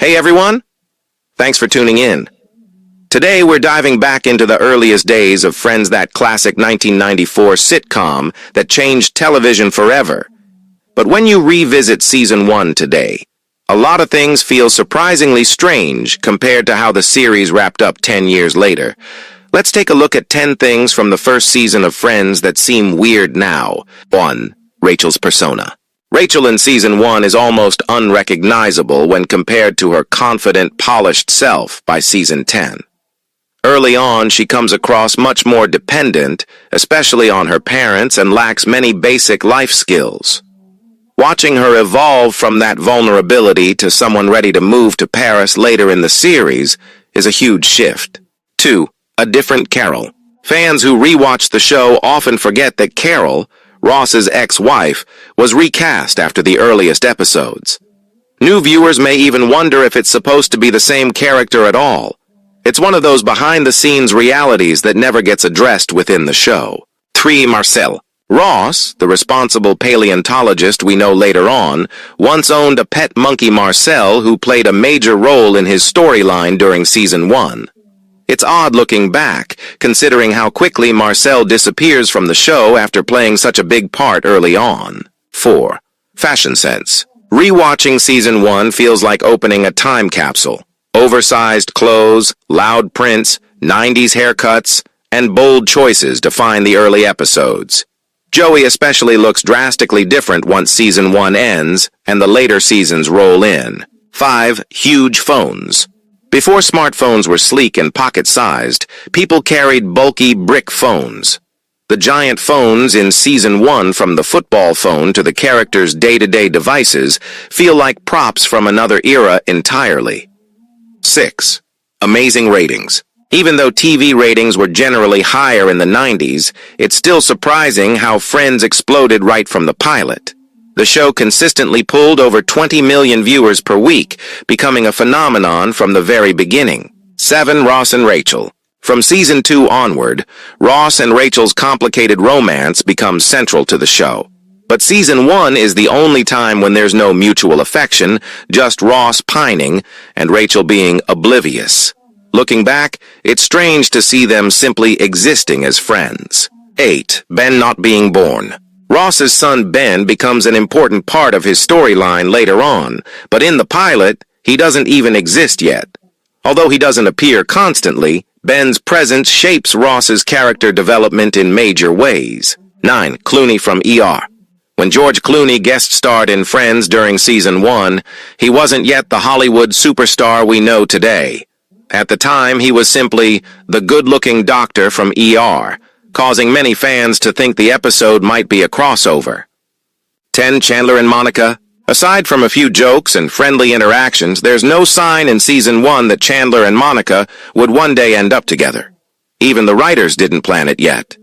Hey everyone! Thanks for tuning in. Today we're diving back into the earliest days of Friends, that classic 1994 sitcom that changed television forever. But when you revisit Season 1 today, a lot of things feel surprisingly strange compared to how the series wrapped up 10 years later. Let's take a look at 10 things from the first season of Friends that seem weird now. 1. Rachel's persona. Rachel in Season 1 is almost unrecognizable when compared to her confident, polished self by Season 10. Early on, she comes across much more dependent, especially on her parents, and lacks many basic life skills. Watching her evolve from that vulnerability to someone ready to move to Paris later in the series is a huge shift. 2. A different Carol. Fans who rewatch the show often forget that Carol, Ross's ex-wife, was recast after the earliest episodes. New viewers may even wonder if it's supposed to be the same character at all. It's one of those behind-the-scenes realities that never gets addressed within the show. 3. Marcel. Ross, the responsible paleontologist we know later on, once owned a pet monkey, Marcel, who played a major role in his storyline during Season 1. It's odd looking back, considering how quickly Marcel disappears from the show after playing such a big part early on. 4. Fashion sense. Rewatching Season 1 feels like opening a time capsule. Oversized clothes, loud prints, 90s haircuts, and bold choices define the early episodes. Joey especially looks drastically different once Season 1 ends and the later seasons roll in. 5. Huge phones. Before smartphones were sleek and pocket-sized, people carried bulky brick phones. The giant phones in Season 1, from the football phone to the characters' day-to-day devices, feel like props from another era entirely. 6. Amazing ratings. Even though TV ratings were generally higher in the 90s, it's still surprising how Friends exploded right from the pilot. The show consistently pulled over 20 million viewers per week, becoming a phenomenon from the very beginning. 7. Ross and Rachel. From Season 2 onward, Ross and Rachel's complicated romance becomes central to the show. But Season 1 is the only time when there's no mutual affection, just Ross pining and Rachel being oblivious. Looking back, it's strange to see them simply existing as friends. 8. Ben not being born. Ross's son Ben becomes an important part of his storyline later on, but in the pilot, he doesn't even exist yet. Although he doesn't appear constantly, Ben's presence shapes Ross's character development in major ways. 9. Clooney from ER. When George Clooney guest-starred in Friends during Season 1, he wasn't yet the Hollywood superstar we know today. At the time, he was simply the good-looking doctor from ER, causing many fans to think the episode might be a crossover. 10. Chandler and Monica. Aside from a few jokes and friendly interactions, there's no sign in Season 1 that Chandler and Monica would one day end up together. Even the writers didn't plan it yet.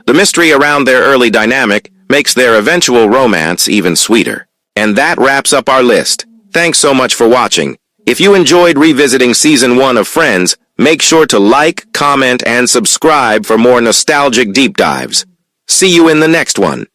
The mystery around their early dynamic makes their eventual romance even sweeter. And that wraps up our list. Thanks so much for watching. If you enjoyed revisiting Season 1 of Friends, make sure to like, comment, and subscribe for more nostalgic deep dives. See you in the next one.